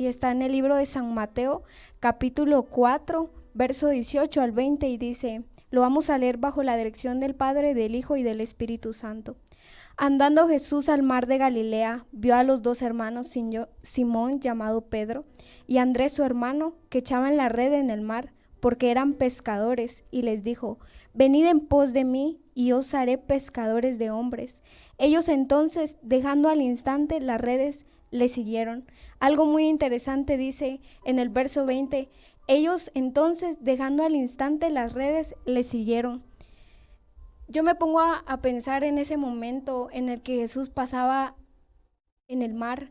y está en el libro de San Mateo, capítulo 4, verso 18 al 20, y dice, lo vamos a leer bajo la dirección del Padre, del Hijo y del Espíritu Santo. Andando Jesús al mar de Galilea, vio a los dos hermanos, Simón llamado Pedro y Andrés su hermano, que echaban la red en el mar, porque eran pescadores, y les dijo, venid en pos de mí, y os haré pescadores de hombres. Ellos entonces, dejando al instante las redes, le siguieron. Algo muy interesante dice en el verso 20, ellos entonces, dejando al instante las redes, le siguieron. Yo me pongo a pensar en ese momento en el que Jesús pasaba en el mar.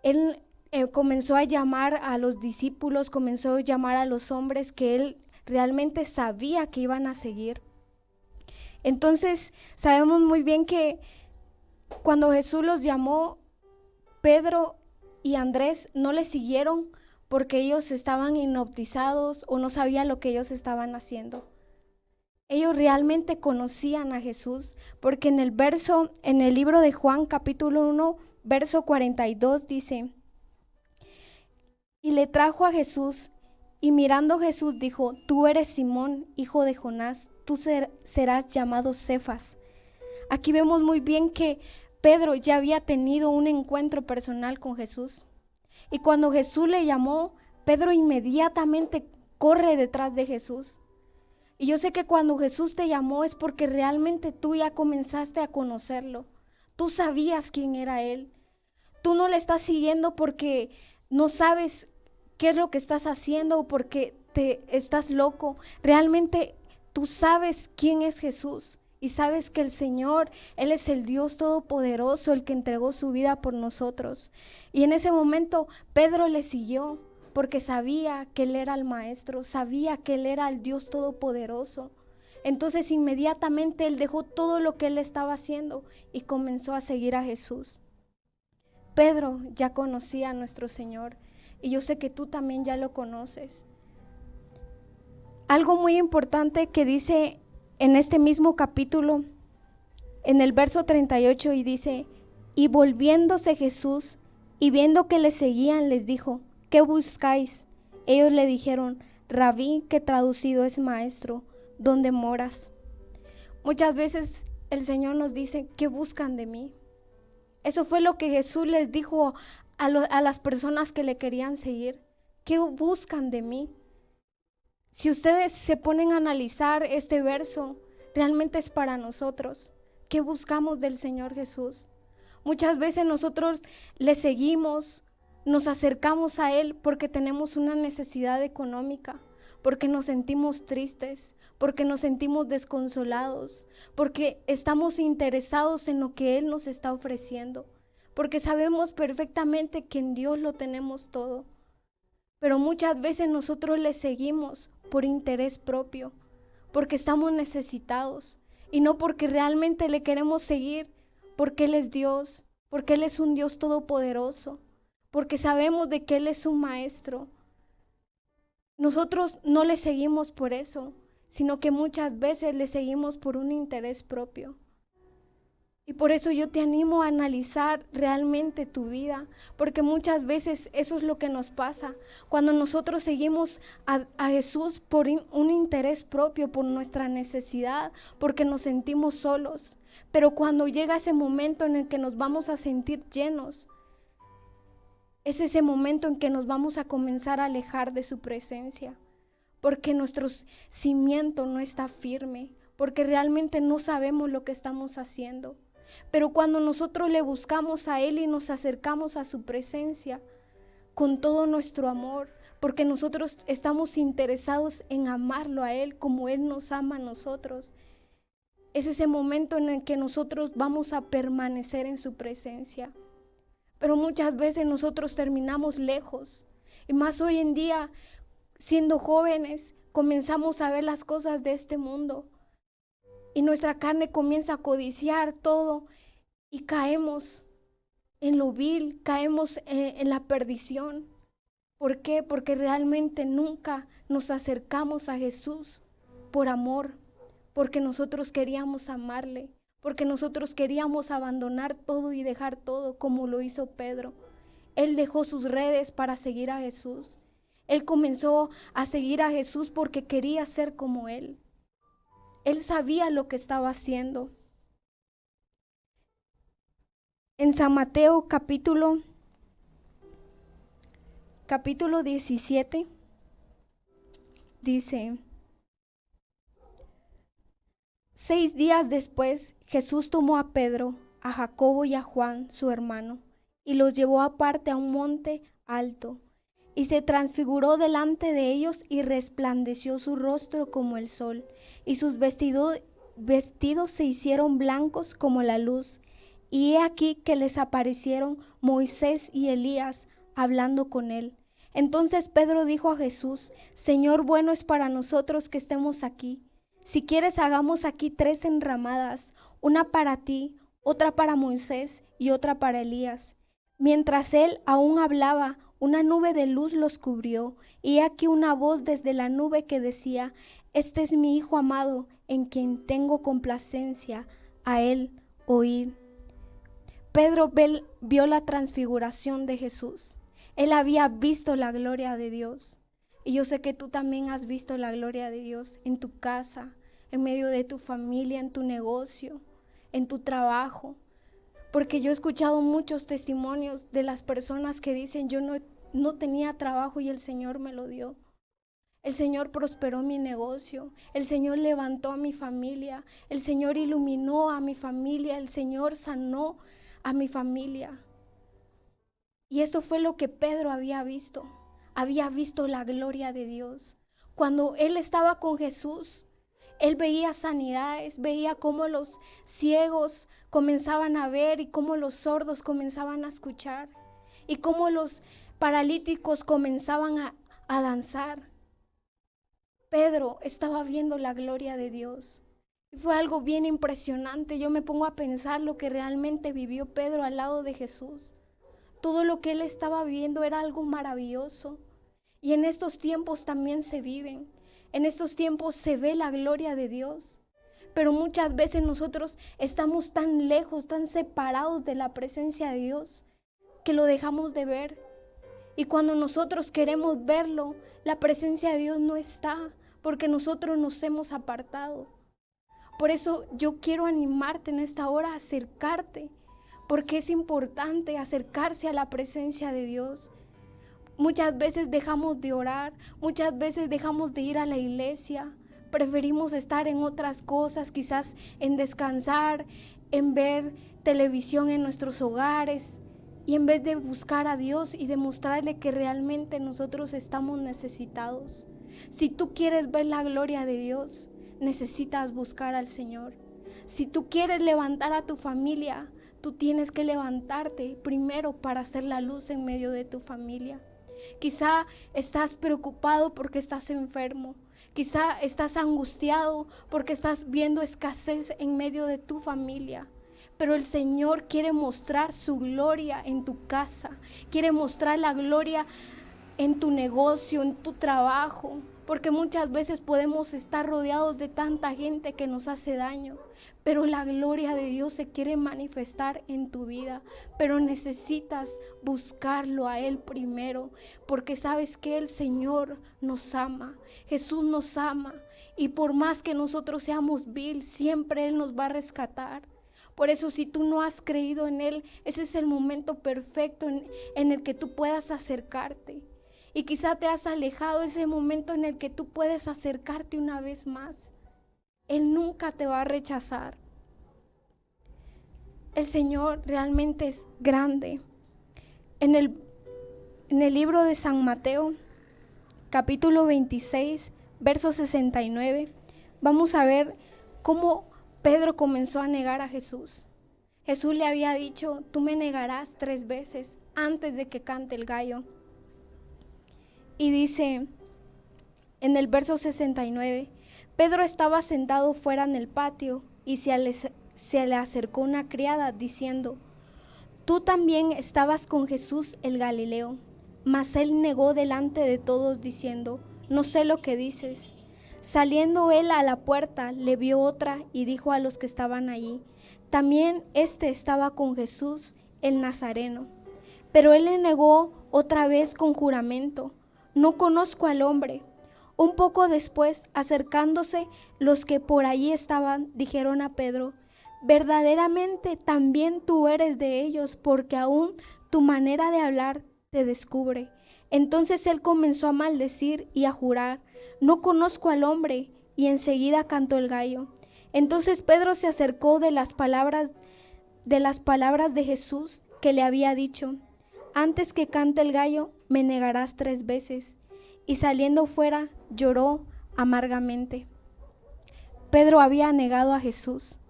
Él comenzó a llamar a los discípulos, comenzó a llamar a los hombres que él realmente sabía que iban a seguir. Entonces sabemos muy bien que cuando Jesús los llamó, Pedro y Andrés no le siguieron porque ellos estaban hipnotizados o no sabían lo que ellos estaban haciendo. Ellos realmente conocían a Jesús, porque en el libro de Juan, capítulo 1, verso 42 dice, y le trajo a Jesús, y mirando Jesús dijo, tú eres Simón, hijo de Jonás, tú serás llamado Cefas. Aquí vemos muy bien que Pedro ya había tenido un encuentro personal con Jesús. Y cuando Jesús le llamó, Pedro inmediatamente corre detrás de Jesús. Y yo sé que cuando Jesús te llamó es porque realmente tú ya comenzaste a conocerlo. Tú sabías quién era Él. Tú no le estás siguiendo porque no sabes qué es lo que estás haciendo o porque te estás loco. Realmente tú sabes quién es Jesús y sabes que el Señor, Él es el Dios Todopoderoso, el que entregó su vida por nosotros. Y en ese momento Pedro le siguió, porque sabía que Él era el Maestro, sabía que Él era el Dios Todopoderoso. Entonces inmediatamente Él dejó todo lo que Él estaba haciendo y comenzó a seguir a Jesús. Pedro ya conocía a nuestro Señor y yo sé que tú también ya lo conoces. Algo muy importante que dice en este mismo capítulo, en el verso 38, y dice, y volviéndose Jesús y viendo que le seguían, les dijo, ¿qué buscáis? Ellos le dijeron, Rabí, que traducido es maestro, ¿dónde moras? Muchas veces el Señor nos dice, ¿qué buscan de mí? Eso fue lo que Jesús les dijo a las personas que le querían seguir. ¿Qué buscan de mí? Si ustedes se ponen a analizar este verso, realmente es para nosotros. ¿Qué buscamos del Señor Jesús? Muchas veces nosotros le seguimos, nos acercamos a Él porque tenemos una necesidad económica, porque nos sentimos tristes, porque nos sentimos desconsolados, porque estamos interesados en lo que Él nos está ofreciendo, porque sabemos perfectamente que en Dios lo tenemos todo. Pero muchas veces nosotros le seguimos por interés propio, porque estamos necesitados y no porque realmente le queremos seguir, porque Él es Dios, porque Él es un Dios todopoderoso, porque sabemos de que Él es un maestro. Nosotros no le seguimos por eso, sino que muchas veces le seguimos por un interés propio. Y por eso yo te animo a analizar realmente tu vida, porque muchas veces eso es lo que nos pasa. Cuando nosotros seguimos a Jesús por un interés propio, por nuestra necesidad, porque nos sentimos solos. Pero cuando llega ese momento en el que nos vamos a sentir llenos, es ese momento en que nos vamos a comenzar a alejar de su presencia, porque nuestro cimiento no está firme, porque realmente no sabemos lo que estamos haciendo. Pero cuando nosotros le buscamos a Él y nos acercamos a su presencia con todo nuestro amor, porque nosotros estamos interesados en amarlo a Él como Él nos ama a nosotros, es ese momento en el que nosotros vamos a permanecer en su presencia. Pero muchas veces nosotros terminamos lejos, y más hoy en día, siendo jóvenes, comenzamos a ver las cosas de este mundo. Y nuestra carne comienza a codiciar todo y caemos en lo vil, caemos en la perdición. ¿Por qué? Porque realmente nunca nos acercamos a Jesús por amor, porque nosotros queríamos amarle, porque nosotros queríamos abandonar todo y dejar todo como lo hizo Pedro. Él dejó sus redes para seguir a Jesús. Él comenzó a seguir a Jesús porque quería ser como Él. Él sabía lo que estaba haciendo. En San Mateo capítulo 17 dice: 6 días después, Jesús tomó a Pedro, a Jacobo y a Juan, su hermano, y los llevó aparte a un monte alto, y se transfiguró delante de ellos y resplandeció su rostro como el sol, y sus vestidos se hicieron blancos como la luz. Y he aquí que les aparecieron Moisés y Elías hablando con él. Entonces Pedro dijo a Jesús: Señor, bueno es para nosotros que estemos aquí. Si quieres, hagamos aquí 3 enramadas, una para ti, otra para Moisés y otra para Elías. Mientras él aún hablaba, una nube de luz los cubrió, y he aquí una voz desde la nube que decía: Este es mi Hijo amado, en quien tengo complacencia, a él oíd. Pedro vio la transfiguración de Jesús. Él había visto la gloria de Dios. Y yo sé que tú también has visto la gloria de Dios en tu casa, en medio de tu familia, en tu negocio, en tu trabajo. Porque yo he escuchado muchos testimonios de las personas que dicen: yo no tenía trabajo y el Señor me lo dio. El Señor prosperó mi negocio, el Señor levantó a mi familia, el Señor iluminó a mi familia, el Señor sanó a mi familia. Y esto fue lo que Pedro había visto la gloria de Dios. Cuando él estaba con Jesús, él veía sanidades, veía cómo los ciegos comenzaban a ver y cómo los sordos comenzaban a escuchar y cómo los paralíticos comenzaban a danzar. Pedro estaba viendo la gloria de Dios. Y fue algo bien impresionante. Yo me pongo a pensar lo que realmente vivió Pedro al lado de Jesús. Todo lo que él estaba viviendo era algo maravilloso. Y en estos tiempos también se viven. En estos tiempos se ve la gloria de Dios. Pero muchas veces nosotros estamos tan lejos, tan separados de la presencia de Dios, que lo dejamos de ver. Y cuando nosotros queremos verlo, la presencia de Dios no está, porque nosotros nos hemos apartado. Por eso yo quiero animarte en esta hora a acercarte, porque es importante acercarse a la presencia de Dios. Muchas veces dejamos de orar, muchas veces dejamos de ir a la iglesia, preferimos estar en otras cosas, quizás en descansar, en ver televisión en nuestros hogares, y en vez de buscar a Dios y demostrarle que realmente nosotros estamos necesitados. Si tú quieres ver la gloria de Dios, necesitas buscar al Señor. Si tú quieres levantar a tu familia, tú tienes que levantarte primero para hacer la luz en medio de tu familia. Quizá estás preocupado porque estás enfermo. Quizá estás angustiado porque estás viendo escasez en medio de tu familia. Pero el Señor quiere mostrar su gloria en tu casa. Quiere mostrar la gloria en tu negocio, en tu trabajo. Porque muchas veces podemos estar rodeados de tanta gente que nos hace daño. Pero la gloria de Dios se quiere manifestar en tu vida. Pero necesitas buscarlo a Él primero. Porque sabes que el Señor nos ama. Jesús nos ama. Y por más que nosotros seamos vil, siempre Él nos va a rescatar. Por eso, si tú no has creído en Él, ese es el momento perfecto en el que tú puedas acercarte. Y quizá te has alejado, ese momento en el que tú puedes acercarte una vez más. Él nunca te va a rechazar. El Señor realmente es grande. En el libro de San Mateo, capítulo 26, verso 69, vamos a ver cómo Pedro comenzó a negar a Jesús. Jesús le había dicho: tú me negarás 3 veces antes de que cante el gallo. Y dice en el verso 69, Pedro estaba sentado fuera en el patio y se le acercó una criada diciendo: tú también estabas con Jesús el Galileo. Mas él negó delante de todos diciendo: no sé lo que dices. Saliendo él a la puerta, le vio otra y dijo a los que estaban allí: también estaba con Jesús el Nazareno. Pero él le negó otra vez con juramento: no conozco al hombre. Un poco después, acercándose los que por allí estaban, dijeron a Pedro: verdaderamente también tú eres de ellos, porque aún tu manera de hablar te descubre. Entonces él comenzó a maldecir y a jurar: no conozco al hombre. Y enseguida cantó el gallo. Entonces Pedro se acercó de las palabras de Jesús que le había dicho: antes que cante el gallo, me negarás 3 veces. Y saliendo fuera, lloró amargamente. Pedro había negado a Jesús,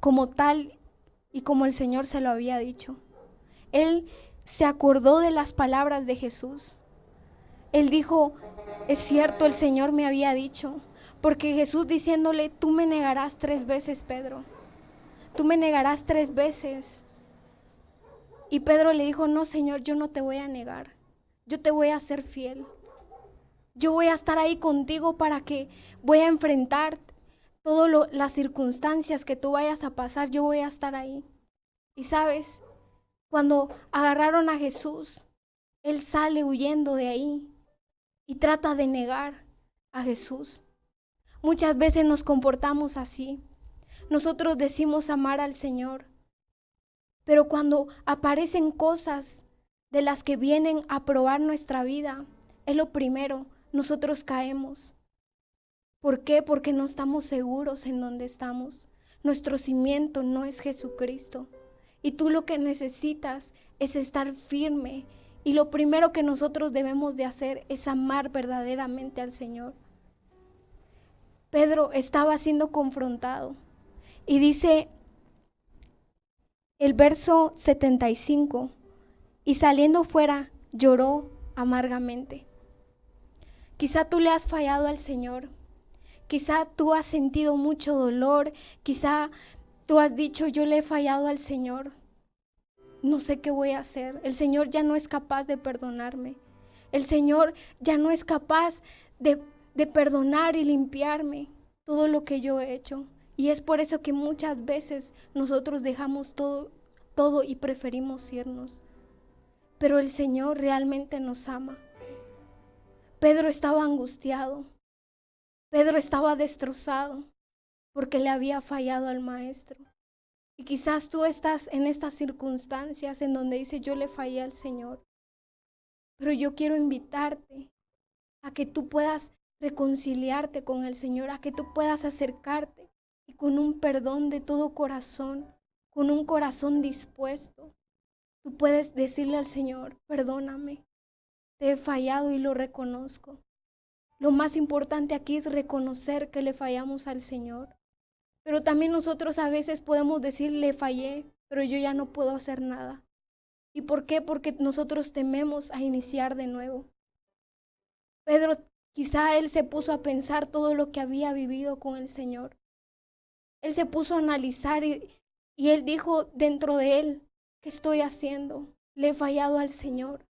como tal y como el Señor se lo había dicho. Él se acordó de las palabras de Jesús. Él dijo: es cierto, el Señor me había dicho. Porque Jesús diciéndole: tú me negarás 3 veces, Pedro. Tú me negarás 3 veces. Y Pedro le dijo: no, Señor, yo no te voy a negar. Yo te voy a ser fiel. Yo voy a estar ahí contigo para que voy a enfrentar todas las circunstancias que tú vayas a pasar. Yo voy a estar ahí. Y sabes, cuando agarraron a Jesús, él sale huyendo de ahí y trata de negar a Jesús. Muchas veces nos comportamos así. Nosotros decimos amar al Señor, pero cuando aparecen cosas de las que vienen a probar nuestra vida, es lo primero, nosotros caemos. ¿Por qué? Porque no estamos seguros en donde estamos. Nuestro cimiento no es Jesucristo. Y tú lo que necesitas es estar firme. Y lo primero que nosotros debemos de hacer es amar verdaderamente al Señor. Pedro estaba siendo confrontado. Y dice el verso 75, y saliendo fuera lloró amargamente. Quizá tú le has fallado al Señor. Quizá tú has sentido mucho dolor. Quizá tú has dicho: yo le he fallado al Señor. No sé qué voy a hacer. El Señor ya no es capaz de perdonarme. El Señor ya no es capaz de perdonar y limpiarme todo lo que yo he hecho. Y es por eso que muchas veces nosotros dejamos todo y preferimos irnos. Pero el Señor realmente nos ama. Pedro estaba angustiado. Pedro estaba destrozado porque le había fallado al Maestro. Y quizás tú estás en estas circunstancias en donde dices: yo le fallé al Señor. Pero yo quiero invitarte a que tú puedas reconciliarte con el Señor, a que tú puedas acercarte y con un perdón de todo corazón, con un corazón dispuesto, tú puedes decirle al Señor: perdóname, te he fallado y lo reconozco. Lo más importante aquí es reconocer que le fallamos al Señor. Pero también nosotros a veces podemos decir: le fallé, pero yo ya no puedo hacer nada. ¿Y por qué? Porque nosotros tememos a iniciar de nuevo. Pedro, quizá él se puso a pensar todo lo que había vivido con el Señor. Él se puso a analizar y él dijo dentro de él: ¿qué estoy haciendo? Le he fallado al Señor.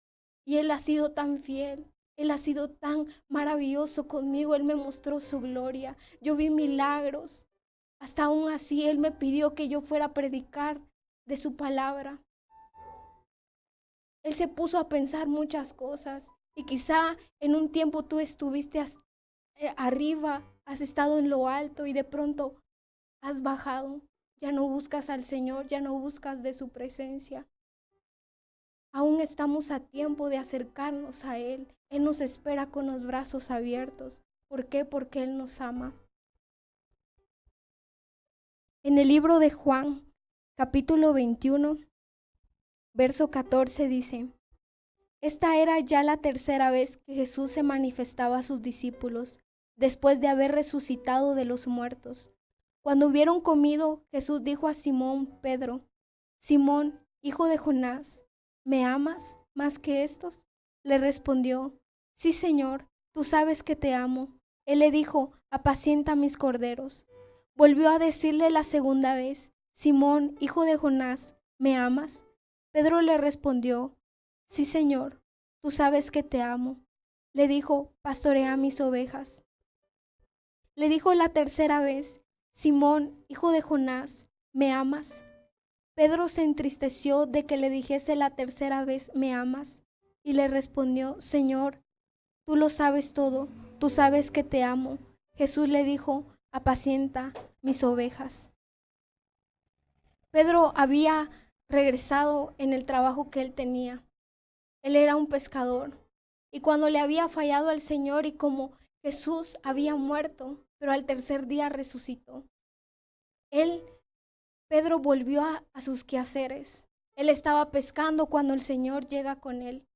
Y Él ha sido tan fiel. Él ha sido tan maravilloso conmigo. Él me mostró su gloria. Yo vi milagros. Hasta aún así Él me pidió que yo fuera a predicar de su palabra. Él se puso a pensar muchas cosas. Y quizá en un tiempo tú estuviste arriba, has estado en lo alto y de pronto has bajado. Ya no buscas al Señor, ya no buscas de su presencia. Aún estamos a tiempo de acercarnos a Él. Él nos espera con los brazos abiertos. ¿Por qué? Porque Él nos ama. En el libro de Juan, capítulo 21, verso 14 dice: esta era ya la 3ª vez que Jesús se manifestaba a sus discípulos, después de haber resucitado de los muertos. Cuando hubieron comido, Jesús dijo a Simón Pedro: Simón, hijo de Jonás, ¿me amas más que estos? Le respondió: sí, Señor, tú sabes que te amo. Él le dijo: apacienta mis corderos. Volvió a decirle la 2ª vez: Simón, hijo de Jonás, ¿me amas? Pedro le respondió: sí, Señor, tú sabes que te amo. Le dijo: pastorea mis ovejas. Le dijo la 3ª vez: Simón, hijo de Jonás, ¿me amas? Pedro se entristeció de que le dijese la tercera vez, ¿me amas? Y le respondió, Señor, tú lo sabes todo, tú sabes que te amo. Jesús le dijo, apacienta mis ovejas. Pedro había regresado en el trabajo que él tenía. Él era un pescador. Y cuando le había fallado al Señor y como Jesús había muerto, pero al tercer día resucitó, Pedro volvió a sus quehaceres. Él estaba pescando cuando el Señor llega con él.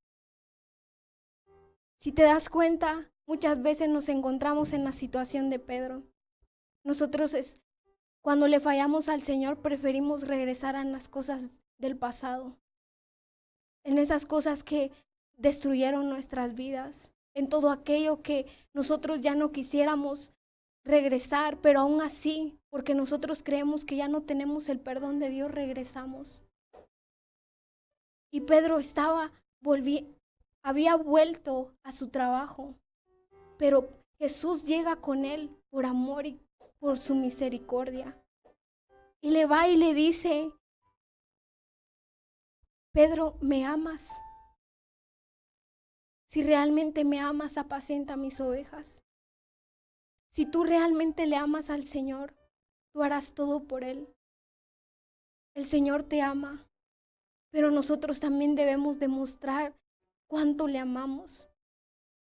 Si te das cuenta, muchas veces nos encontramos en la situación de Pedro. Nosotros cuando le fallamos al Señor preferimos regresar a las cosas del pasado, en esas cosas que destruyeron nuestras vidas, en todo aquello que nosotros ya no quisiéramos regresar, pero aún así, porque nosotros creemos que ya no tenemos el perdón de Dios, regresamos. Y Pedro había vuelto a su trabajo, pero Jesús llega con él por amor y por su misericordia. Y le va y le dice, Pedro, ¿me amas? Si realmente me amas, apacienta mis ovejas. Si tú realmente le amas al Señor, tú harás todo por Él. El Señor te ama, pero nosotros también debemos demostrar cuánto le amamos.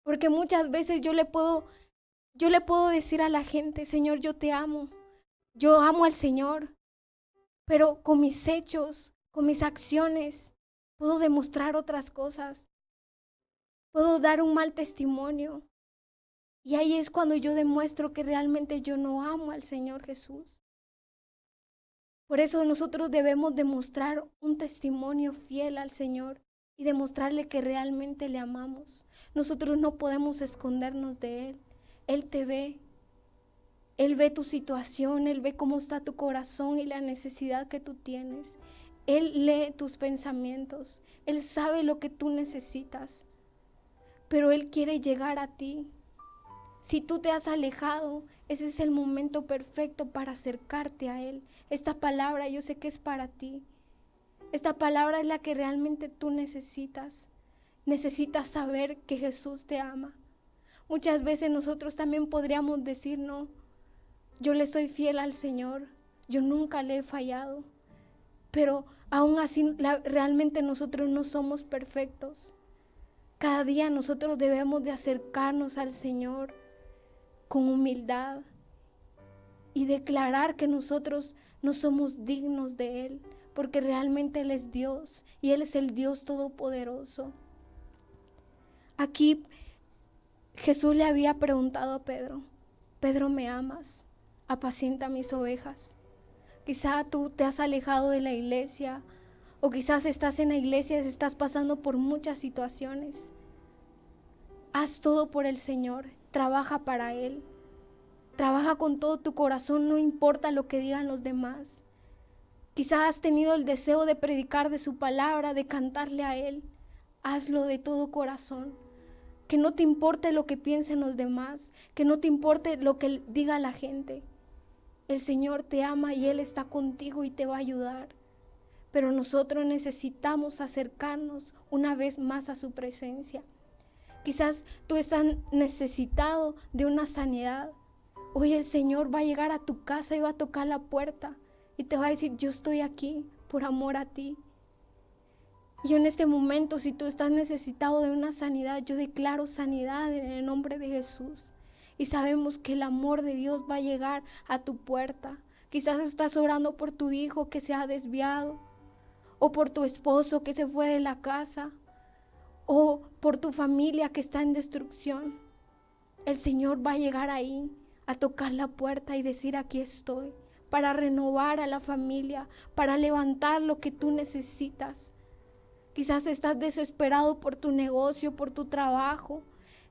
Porque muchas veces yo le puedo decir a la gente, Señor, yo te amo. Yo amo al Señor, pero con mis hechos, con mis acciones, puedo demostrar otras cosas. Puedo dar un mal testimonio. Y ahí es cuando yo demuestro que realmente yo no amo al Señor Jesús. Por eso nosotros debemos demostrar un testimonio fiel al Señor y demostrarle que realmente le amamos. Nosotros no podemos escondernos de Él. Él te ve. Él ve tu situación, Él ve cómo está tu corazón y la necesidad que tú tienes. Él lee tus pensamientos. Él sabe lo que tú necesitas. Pero Él quiere llegar a ti. Si tú te has alejado, ese es el momento perfecto para acercarte a Él. Esta palabra yo sé que es para ti. Esta palabra es la que realmente tú necesitas. Necesitas saber que Jesús te ama. Muchas veces nosotros también podríamos decir, no, yo le soy fiel al Señor, yo nunca le he fallado. Pero aún así realmente nosotros no somos perfectos. Cada día nosotros debemos de acercarnos al Señor con humildad y declarar que nosotros no somos dignos de Él, porque realmente Él es Dios y Él es el Dios Todopoderoso. Aquí Jesús le había preguntado a Pedro, Pedro, ¿me amas? Apacienta mis ovejas. Quizá tú te has alejado de la iglesia o quizás estás en la iglesia y estás pasando por muchas situaciones. Haz todo por el Señor, trabaja para Él. Trabaja con todo tu corazón, no importa lo que digan los demás. Quizás has tenido el deseo de predicar de su palabra, de cantarle a Él. Hazlo de todo corazón. Que no te importe lo que piensen los demás, que no te importe lo que diga la gente. El Señor te ama y Él está contigo y te va a ayudar. Pero nosotros necesitamos acercarnos una vez más a su presencia. Quizás tú estás necesitado de una sanidad. Hoy el Señor va a llegar a tu casa y va a tocar la puerta y te va a decir, yo estoy aquí por amor a ti. Y en este momento, si tú estás necesitado de una sanidad, yo declaro sanidad en el nombre de Jesús. Y sabemos que el amor de Dios va a llegar a tu puerta. Quizás estás orando por tu hijo que se ha desviado, o por tu esposo que se fue de la casa, o por tu familia que está en destrucción. El Señor va a llegar ahí a tocar la puerta y decir, aquí estoy, para renovar a la familia, para levantar lo que tú necesitas. Quizás estás desesperado por tu negocio, por tu trabajo.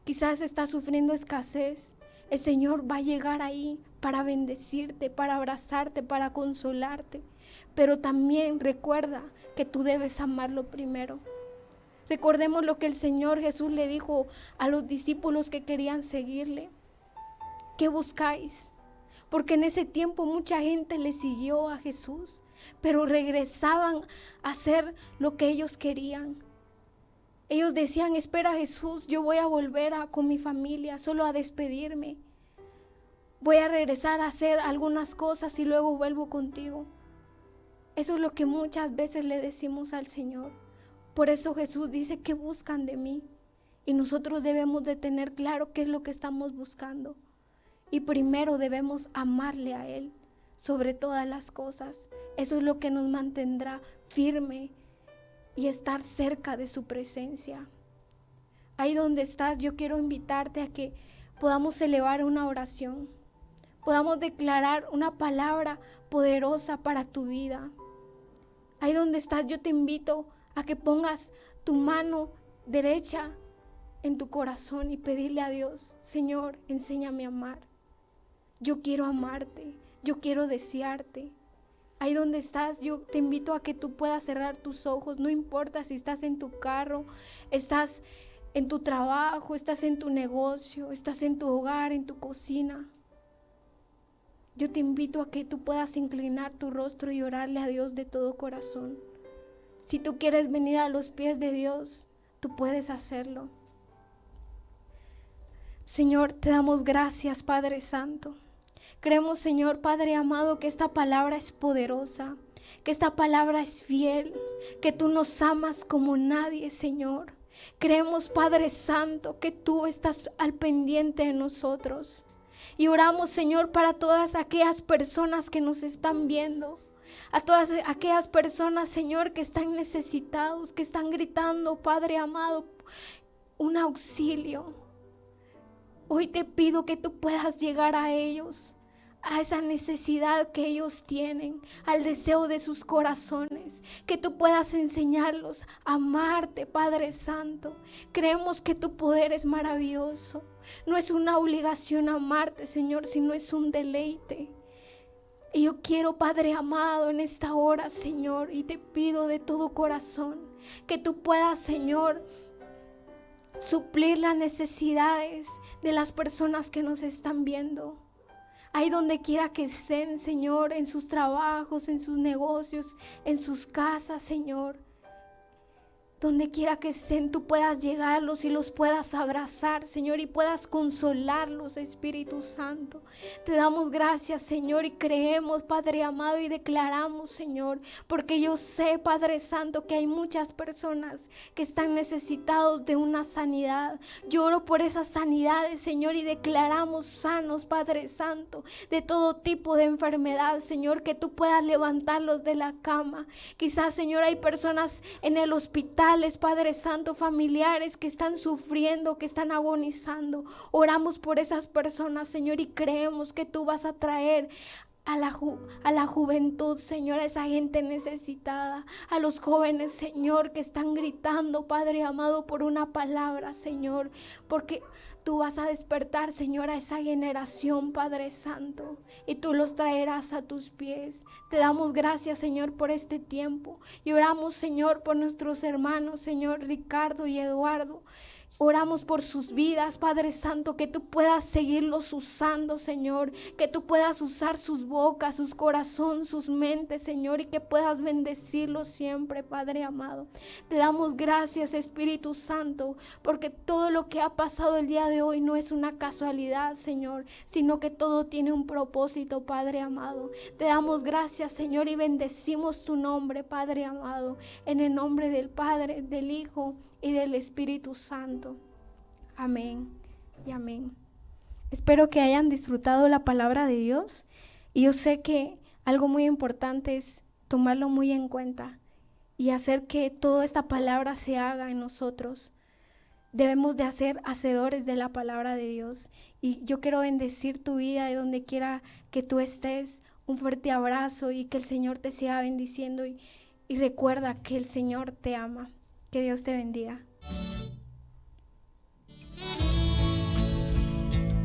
Quizás estás sufriendo escasez. El Señor va a llegar ahí para bendecirte, para abrazarte, para consolarte. Pero también recuerda que tú debes amarlo primero. Recordemos lo que el Señor Jesús le dijo a los discípulos que querían seguirle. ¿Qué buscáis? Porque en ese tiempo mucha gente le siguió a Jesús. pero regresaban a hacer lo que ellos querían. Ellos decían: espera, Jesús, yo voy a volver con mi familia, solo a despedirme. Voy a regresar a hacer algunas cosas y luego vuelvo contigo. Eso es lo que muchas veces le decimos al Señor. Por eso Jesús dice: que buscan de mí. Y nosotros debemos de tener claro qué es lo que estamos buscando. Y primero debemos amarle a Él sobre todas las cosas. Eso es lo que nos mantendrá firme y estar cerca de su presencia. Ahí donde estás, yo quiero invitarte a que podamos elevar una oración, podamos declarar una palabra poderosa para tu vida. Ahí donde estás, yo te invito a que pongas tu mano derecha en tu corazón y pedirle a Dios: Señor, enséñame a amar. Yo quiero amarte, yo quiero desearte. Ahí donde estás, yo te invito a que tú puedas cerrar tus ojos. No importa si estás en tu carro, estás en tu trabajo, estás en tu negocio, estás en tu hogar, en tu cocina. Yo te invito a que tú puedas inclinar tu rostro y orarle a Dios de todo corazón. Si tú quieres venir a los pies de Dios, tú puedes hacerlo. Señor, te damos gracias, Padre Santo. Creemos, Señor, Padre amado, que esta palabra es poderosa, que esta palabra es fiel, que tú nos amas como nadie, Señor. Creemos, Padre Santo, que tú estás al pendiente de nosotros. Y oramos, Señor, para todas aquellas personas que nos están viendo, a todas aquellas personas, Señor, que están necesitados, que están gritando, Padre amado, un auxilio. Hoy te pido que tú puedas llegar a ellos, a esa necesidad que ellos tienen, al deseo de sus corazones, que tú puedas enseñarlos a amarte, Padre Santo. Creemos que tu poder es maravilloso. No es una obligación amarte, Señor, sino es un deleite. Y yo quiero, Padre amado, en esta hora, Señor, y te pido de todo corazón que tú puedas, Señor, suplir las necesidades de las personas que nos están viendo. Ahí donde quiera que estén, Señor, en sus trabajos, en sus negocios, en sus casas, Señor. Donde quiera que estén, tú puedas llegarlos y los puedas abrazar, Señor, y puedas consolarlos, Espíritu Santo. Te damos gracias, Señor, y creemos, Padre amado, y declaramos, Señor, porque yo sé, Padre Santo, que hay muchas personas que están necesitados de una sanidad. Yo oro por esas sanidades, Señor, y declaramos sanos, Padre Santo, de todo tipo de enfermedad, Señor, que tú puedas levantarlos de la cama. Quizás, Señor, hay personas en el hospital, Padre Santo, familiares que están sufriendo, que están agonizando. Oramos por esas personas, Señor, y creemos que tú vas a traer a la juventud, Señor, a esa gente necesitada, a los jóvenes, Señor, que están gritando, Padre amado, por una palabra, Señor, porque tú vas a despertar, Señor, a esa generación, Padre Santo, y tú los traerás a tus pies. Te damos gracias, Señor, por este tiempo, y oramos, Señor, por nuestros hermanos, Señor, Ricardo y Eduardo. Oramos por sus vidas, Padre Santo, que tú puedas seguirlos usando, Señor, que tú puedas usar sus bocas, sus corazones, sus mentes, Señor, y que puedas bendecirlos siempre, Padre amado. Te damos gracias, Espíritu Santo, porque todo lo que ha pasado el día de hoy no es una casualidad, Señor, sino que todo tiene un propósito, Padre amado. Te damos gracias, Señor, y bendecimos tu nombre, Padre amado, en el nombre del Padre, del Hijo y del Espíritu Santo. Amén y amén. Espero que hayan disfrutado la palabra de Dios, y yo sé que algo muy importante es tomarlo muy en cuenta y hacer que toda esta palabra se haga en nosotros. Debemos de ser hacedores de la palabra de Dios, y yo quiero bendecir tu vida de donde quiera que tú estés. Un fuerte abrazo y que el Señor te siga bendiciendo, y recuerda que el Señor te ama. Que Dios te bendiga.